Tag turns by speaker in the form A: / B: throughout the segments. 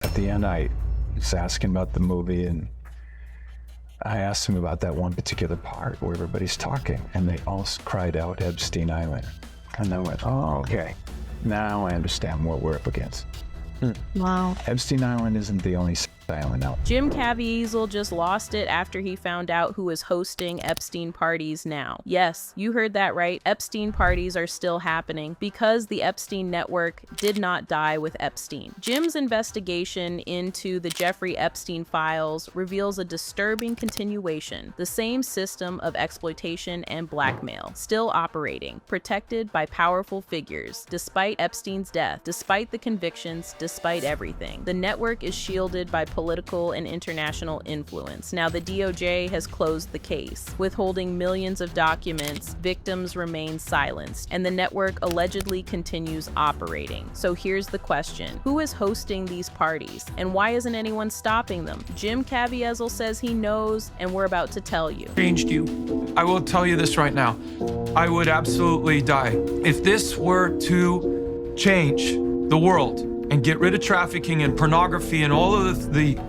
A: At the end, I was asking about the movie, and I asked him about that one particular part where everybody's talking, and they all cried out Epstein Island. And I went, oh, okay. Now I understand what we're up against.
B: Wow.
A: Epstein Island isn't the only island out.
C: Jim Caviezel just lost it after he found out who is hosting Epstein parties now. Yes, you heard that right. Epstein parties are still happening because the Epstein network did not die with Epstein. Jim's investigation into the Jeffrey Epstein files reveals a disturbing continuation. The same system of exploitation and blackmail still operating, protected by powerful figures. Despite Epstein's death, despite the convictions, despite everything, the network is shielded by political and international influence. Now, the DOJ has closed the case, withholding millions of documents. Victims remain silenced, and the network allegedly continues operating. So here's the question: who is hosting these parties, and why isn't anyone stopping them? Jim Caviezel says he knows, and we're about to tell you.
D: Changed you. I will tell you this right now. I would absolutely die. If this were to change the world and get rid of trafficking and pornography and all of the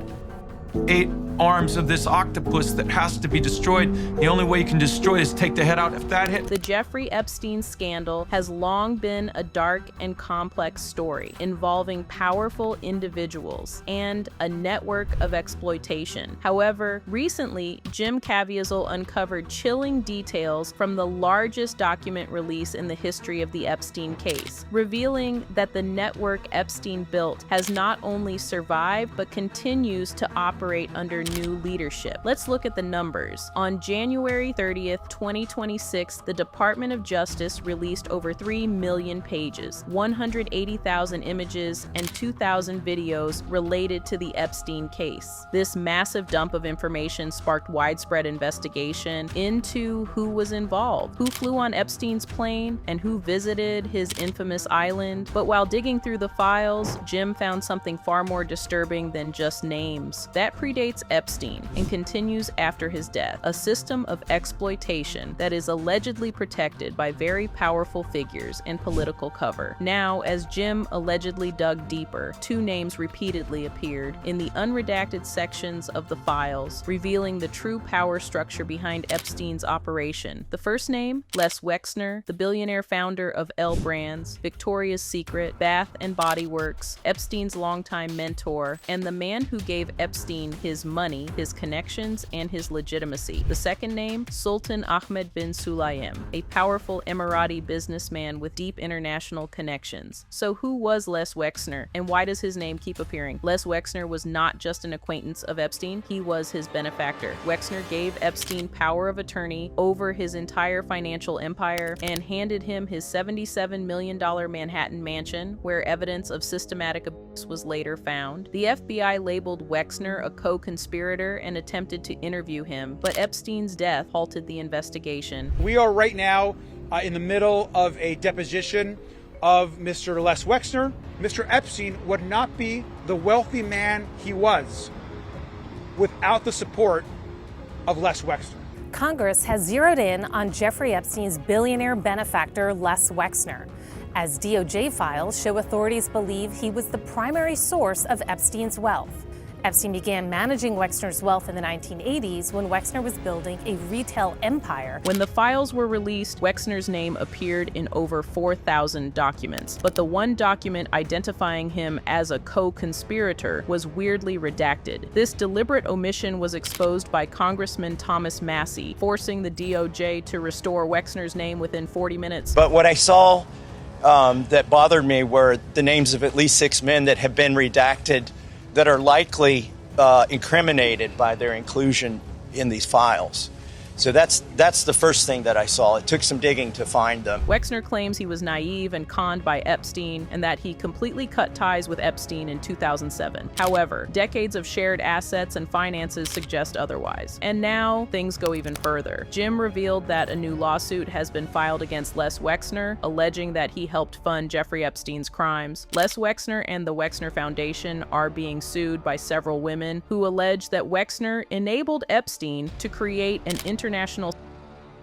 D: 8 arms of this octopus that has to be destroyed, the only way you can destroy it is take the head out. If that hit...
C: The Jeffrey Epstein scandal has long been a dark and complex story involving powerful individuals and a network of exploitation. However, recently, Jim Caviezel uncovered chilling details from the largest document release in the history of the Epstein case, revealing that the network Epstein built has not only survived but continues to operate under new leadership. Let's look at the numbers. On January 30th, 2026, the Department of Justice released over 3 million pages, 180,000 images, and 2,000 videos related to the Epstein case. This massive dump of information sparked widespread investigation into who was involved, who flew on Epstein's plane, and who visited his infamous island. But while digging through the files, Jim found something far more disturbing than just names. That predates Epstein and continues after his death, a system of exploitation that is allegedly protected by very powerful figures and political cover. Now, as Jim allegedly dug deeper, 2 names repeatedly appeared in the unredacted sections of the files, revealing the true power structure behind Epstein's operation. The first name, Les Wexner, the billionaire founder of L Brands, Victoria's Secret, Bath and Body Works, Epstein's longtime mentor, and the man who gave Epstein his money, his connections, and his legitimacy. The second name, Sultan Ahmed bin Sulayem, a powerful Emirati businessman with deep international connections. So who was Les Wexner, and why does his name keep appearing? Les Wexner was not just an acquaintance of Epstein, he was his benefactor. Wexner gave Epstein power of attorney over his entire financial empire and handed him his $77 million Manhattan mansion, where evidence of systematic abuse was later found. The FBI labeled Wexner a co-conspirator and attempted to interview him, but Epstein's death halted the investigation.
E: We are right now in the middle of a deposition of Mr. Les Wexner. Mr. Epstein would not be the wealthy man he was without the support of Les Wexner.
F: Congress has zeroed in on Jeffrey Epstein's billionaire benefactor, Les Wexner, as DOJ files show authorities believe he was the primary source of Epstein's wealth. Epstein began managing Wexner's wealth in the 1980s when Wexner was building a retail empire.
C: When the files were released, Wexner's name appeared in over 4,000 documents, but the one document identifying him as a co-conspirator was weirdly redacted. This deliberate omission was exposed by Congressman Thomas Massey, forcing the DOJ to restore Wexner's name within 40 minutes.
G: But what I saw that bothered me were the names of at least 6 men that have been redacted that are likely incriminated by their inclusion in these files. So that's the first thing that I saw. It took some digging to find them.
C: Wexner claims he was naive and conned by Epstein and that he completely cut ties with Epstein in 2007. However, decades of shared assets and finances suggest otherwise. And now, things go even further. Jim revealed that a new lawsuit has been filed against Les Wexner, alleging that he helped fund Jeffrey Epstein's crimes. Les Wexner and the Wexner Foundation are being sued by several women who allege that Wexner enabled Epstein to create an international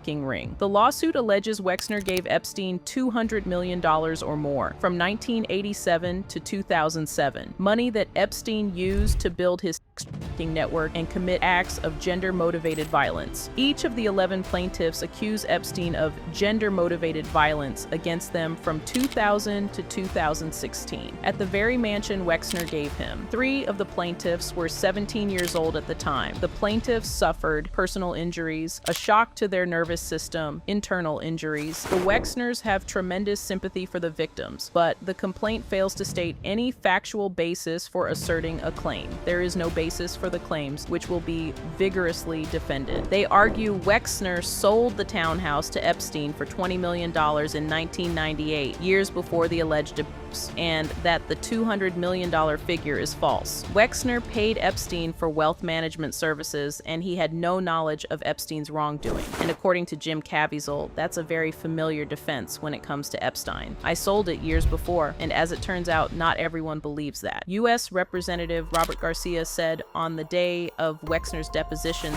C: trafficking ring. The lawsuit alleges Wexner gave Epstein $200 million or more from 1987 to 2007, money that Epstein used to build his trafficking network and commit acts of gender-motivated violence. Each of the 11 plaintiffs accuse Epstein of gender-motivated violence against them from 2000 to 2016, at the very mansion Wexner gave him. 3 of the plaintiffs were 17 years old at the time. The plaintiffs suffered personal injuries, a shock to their nervous system, internal injuries. The Wexners have tremendous sympathy for the victims, but the complaint fails to state any factual basis for asserting a claim. There is no basis for the claims, which will be vigorously defended. They argue Wexner sold the townhouse to Epstein for $20 million in 1998, years before the alleged abuse, and that the $200 million figure is false. Wexner paid Epstein for wealth management services, and he had no knowledge of Epstein's wrongdoing. And according to Jim Caviezel, that's a very familiar defense when it comes to Epstein. I sold it years before, and as it turns out, not everyone believes that. U.S. Representative Robert Garcia said on the day of Wexner's deposition,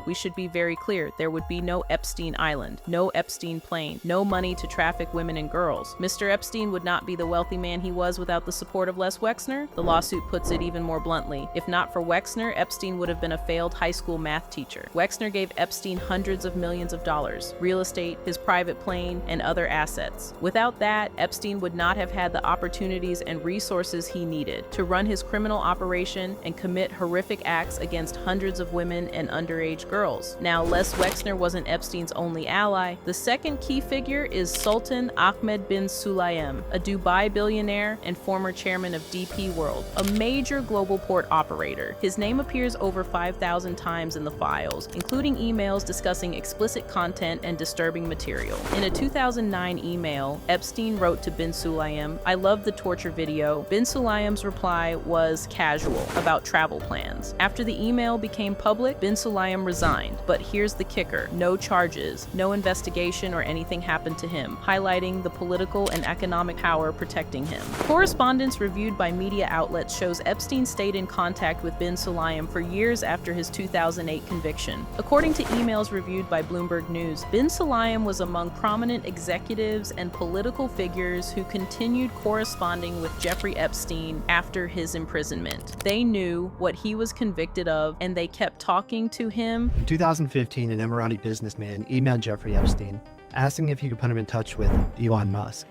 C: we should be very clear, there would be no Epstein Island, no Epstein plane, no money to traffic women and girls. Mr. Epstein would not be the wealthy man he was without the support of Les Wexner. The lawsuit puts it even more bluntly. If not for Wexner, Epstein would have been a failed high school math teacher. Wexner gave Epstein hundreds of millions of dollars, real estate, his private plane, and other assets. Without that, Epstein would not have had the opportunities and resources he needed to run his criminal operation and commit horrific acts against hundreds of women and underage girls. Now, Les Wexner wasn't Epstein's only ally. The second key figure is Sultan Ahmed bin Sulayem, a Dubai billionaire and former chairman of DP World, a major global port operator. His name appears over 5,000 times in the files, including emails discussing explicit content and disturbing material. In a 2009 email, Epstein wrote to bin Sulayem, "I love the torture video." Bin Sulayem's reply was casual about travel plans. After the email became public, bin Sulayem resigned. But here's the kicker: no charges, no investigation or anything happened to him, highlighting the political and economic power protecting him. Correspondence reviewed by media outlets shows Epstein stayed in contact with bin Sulayem for years after his 2008 conviction. According to emails reviewed by Bloomberg News, bin Sulayem was among prominent executives and political figures who continued corresponding with Jeffrey Epstein after his imprisonment. They knew what he was convicted of, and they kept talking to him.
B: In 2015, an Emirati businessman emailed Jeffrey Epstein, asking if he could put him in touch with Elon Musk.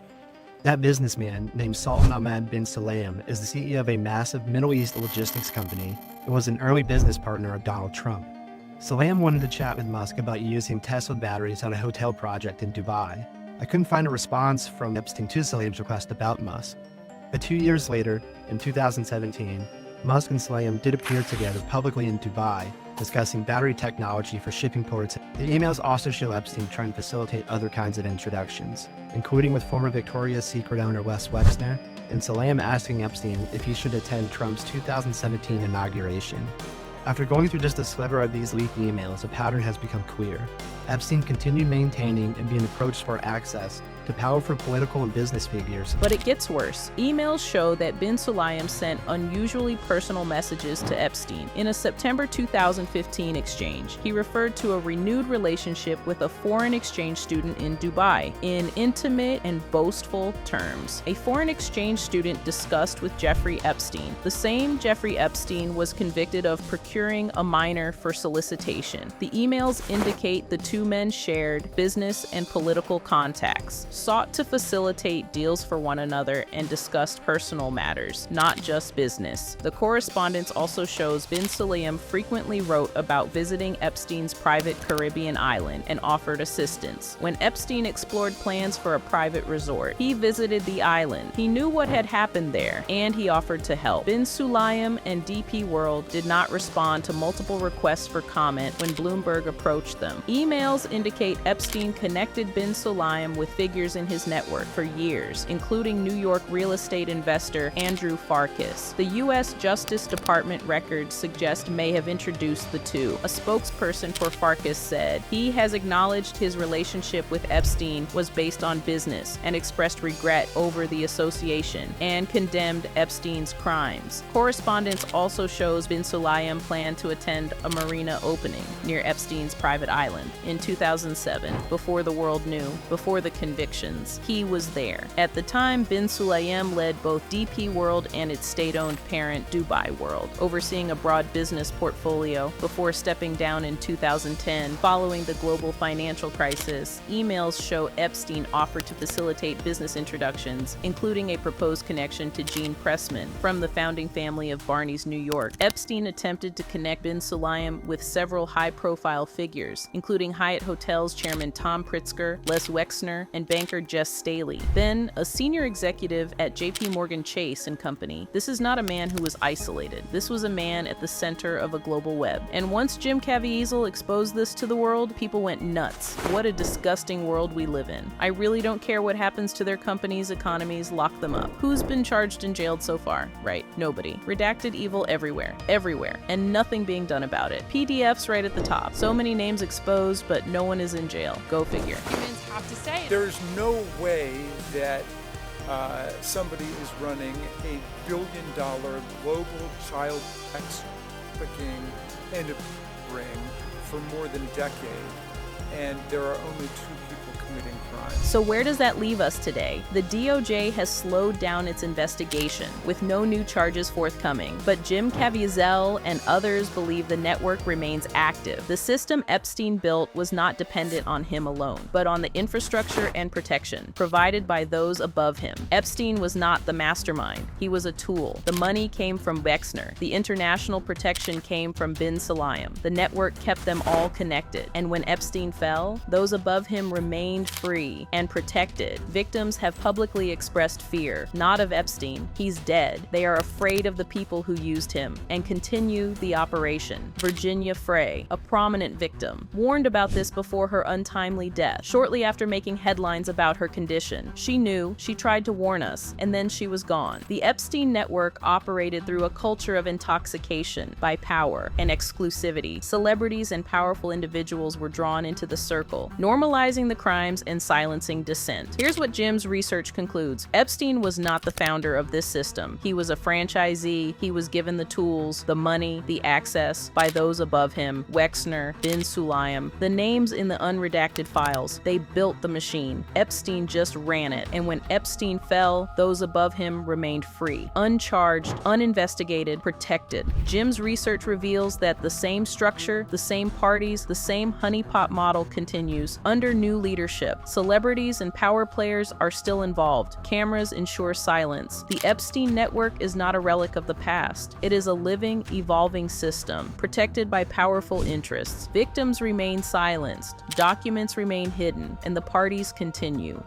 B: That businessman, named Sultan Ahmed bin Sulayem, is the CEO of a massive Middle East logistics company and was an early business partner of Donald Trump. Sulayem wanted to chat with Musk about using Tesla batteries on a hotel project in Dubai. I couldn't find a response from Epstein to Sulayem's request about Musk. But 2 years later, in 2017, Musk and Sulayem did appear together publicly in Dubai, discussing battery technology for shipping ports. The emails also show Epstein trying to facilitate other kinds of introductions, including with former Victoria's Secret owner Les Wexner, and Sulayem asking Epstein if he should attend Trump's 2017 inauguration. After going through just a sliver of these leaked emails, a pattern has become clear. Epstein continued maintaining and being approached for access to powerful political and business figures.
C: But it gets worse. Emails show that bin Sulayem sent unusually personal messages to Epstein. In a September 2015 exchange, he referred to a renewed relationship with a foreign exchange student in Dubai in intimate and boastful terms. A foreign exchange student discussed with Jeffrey Epstein. The same Jeffrey Epstein was convicted of procuring a minor for solicitation. The emails indicate the two men shared business and political contacts, sought to facilitate deals for one another, and discussed personal matters, not just business. The correspondence also shows bin Sulayem frequently wrote about visiting Epstein's private Caribbean island and offered assistance. When Epstein explored plans for a private resort, he visited the island. He knew what had happened there, and he offered to help. Bin Sulayem and DP World did not respond to multiple requests for comment when Bloomberg approached them. Emails indicate Epstein connected bin Sulayem with figures figures in his network for years, including New York real estate investor Andrew Farkas. The U.S. Justice Department records suggest may have introduced the two. A spokesperson for Farkas said he has acknowledged his relationship with Epstein was based on business and expressed regret over the association and condemned Epstein's crimes. Correspondence also shows bin Sulayem planned to attend a marina opening near Epstein's private island in 2007, before the world knew, before the convictions. He was there. At the time, bin Sulayem led both DP World and its state-owned parent, Dubai World, overseeing a broad business portfolio before stepping down in 2010 following the global financial crisis. Emails show Epstein offered to facilitate business introductions, including a proposed connection to Gene Pressman from the founding family of Barney's, New York. Epstein attempted to connect bin Sulayem with several high-profile figures, including Hyatt Hotels chairman Tom Pritzker, Les Wexner, and banker Jess Staley. Then, a senior executive at JP Morgan Chase and Company. This is not a man who was isolated. This was a man at the center of a global web. And once Jim Caviezel exposed this to the world, people went nuts. What a disgusting world we live in. I really don't care what happens to their companies, economies, lock them up. Who's been charged and jailed so far? Right, nobody. Redacted evil everywhere, and nothing being done about it. PDFs right at the top. So many names exposed, but no one is in jail. Go figure.
H: Humans have to say.
I: There's no way that somebody is running $1 billion global child sex trafficking and ring for more than a decade, and there are only 2 people committing crimes.
C: So where does that leave us today? The DOJ has slowed down its investigation, with no new charges forthcoming. But Jim Caviezel and others believe the network remains active. The system Epstein built was not dependent on him alone, but on the infrastructure and protection provided by those above him. Epstein was not the mastermind. He was a tool. The money came from Wexner. The international protection came from bin Sulayem. The network kept them all connected. And when Epstein fell, those above him remained free and protected. Victims have publicly expressed fear, not of Epstein. He's dead. They are afraid of the people who used him and continue the operation. Virginia Frey, a prominent victim, warned about this before her untimely death. Shortly after making headlines about her condition, she knew, she tried to warn us, and then she was gone. The Epstein network operated through a culture of intoxication by power and exclusivity. Celebrities and powerful individuals were drawn into the circle, normalizing the crimes and silencing dissent. Here's what Jim's research concludes. Epstein was not the founder of this system. He was a franchisee. He was given the tools, the money, the access by those above him, Wexner, bin Sulayem. The names in the unredacted files, they built the machine. Epstein just ran it. And when Epstein fell, those above him remained free, uncharged, uninvestigated, protected. Jim's research reveals that the same structure, the same parties, the same honeypot model continues under new leadership. Celebrities and power players are still involved. Cameras ensure silence. The Epstein network is not a relic of the past. It is a living, evolving system, protected by powerful interests. Victims remain silenced, documents remain hidden, and the parties continue.